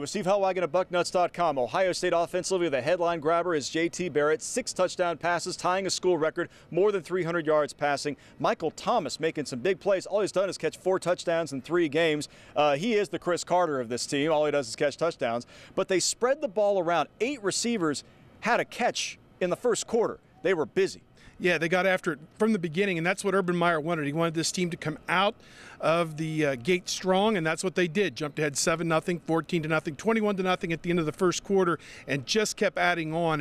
With Steve Hellwagon at Bucknuts.com. Ohio State offensively, the headline grabber is J.T. Barrett. 6 touchdown passes, tying a school record, more than 300 yards passing. Michael Thomas making some big plays. All he's done is catch 4 touchdowns in 3 games. He is the Chris Carter of this team. All he does is catch touchdowns. But they spread the ball around. 8 receivers had a catch in the first quarter. They were busy. Yeah, they got after it from the beginning, and that's what Urban Meyer wanted. He wanted this team to come out of the gate strong, and that's what they did. Jumped ahead 7-0, 14-0, 21-0 at the end of the first quarter, and just kept adding on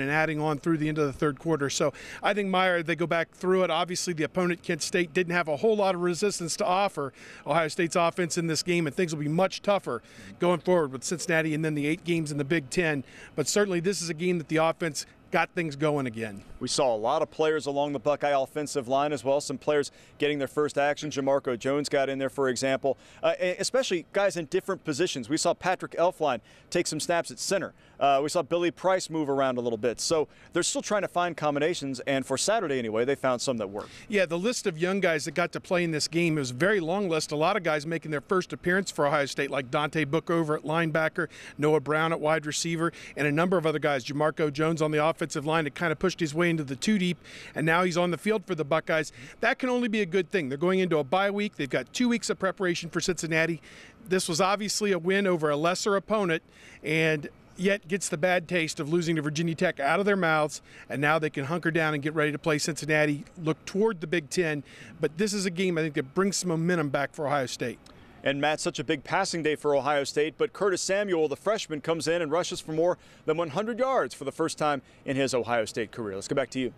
through the end of the third quarter. So I think Meyer, they go back through it. Obviously, the opponent, Kent State, didn't have a whole lot of resistance to offer Ohio State's offense in this game, and things will be much tougher going forward with Cincinnati and then the 8 games in the Big Ten. But certainly this is a game that the offense got things going again. We saw a lot of players along the Buckeye offensive line as well. Some players getting their first action. Jamarco Jones got in there, for example, especially guys in different positions. We saw Patrick Elflein take some snaps at center. We saw Billy Price move around a little bit. So they're still trying to find combinations, and for Saturday anyway, they found some that worked. Yeah, the list of young guys that got to play in this game is a very long list. A lot of guys making their first appearance for Ohio State, like Dante Bookover at linebacker, Noah Brown at wide receiver, and a number of other guys. Jamarco Jones on the offensive line that kind of pushed his way into the 2 deep, and now he's on the field for the Buckeyes. That can only be a good thing. They're going into a bye week. They've got 2 weeks of preparation for Cincinnati. This was obviously a win over a lesser opponent, and yet gets the bad taste of losing to Virginia Tech out of their mouths, and now they can hunker down and get ready to play Cincinnati, look toward the Big Ten. But this is a game, I think, that brings some momentum back for Ohio State. And Matt, such a big passing day for Ohio State, but Curtis Samuel, the freshman, comes in and rushes for more than 100 yards for the first time in his Ohio State career. Let's go back to you.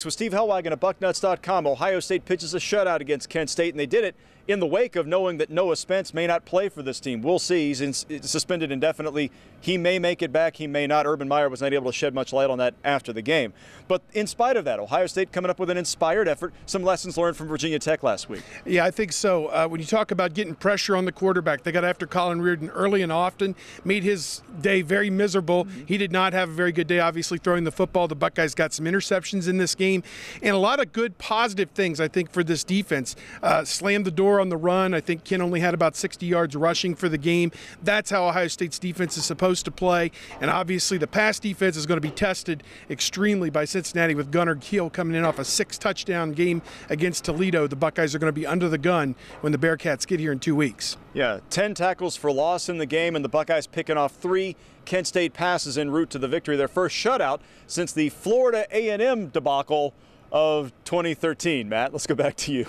With Steve Hellwagon at Bucknuts.com. Ohio State pitches a shutout against Kent State, and they did it in the wake of knowing that Noah Spence may not play for this team. We'll see. He's suspended indefinitely. He may make it back. He may not. Urban Meyer was not able to shed much light on that after the game. But in spite of that, Ohio State coming up with an inspired effort. Some lessons learned from Virginia Tech last week. Yeah, I think so. When you talk about getting pressure on the quarterback, they got after Colin Reardon early and often, made his day very miserable. He did not have a very good day, obviously, throwing the football. The Buckeyes got some interceptions in this game, and a lot of good positive things, I think, for this defense. Slammed the door on the run. I think Ken only had about 60 yards rushing for the game. That's how Ohio State's defense is supposed to play. And obviously the pass defense is going to be tested extremely by Cincinnati with Gunnar Kiel coming in off a 6-touchdown game against Toledo. The Buckeyes are going to be under the gun when the Bearcats get here in 2 weeks. Yeah, 10 tackles for loss in the game, and the Buckeyes picking off 3 Kent State passes en route to the victory. Their first shutout since the Florida A&M debacle of 2013. Matt, let's go back to you.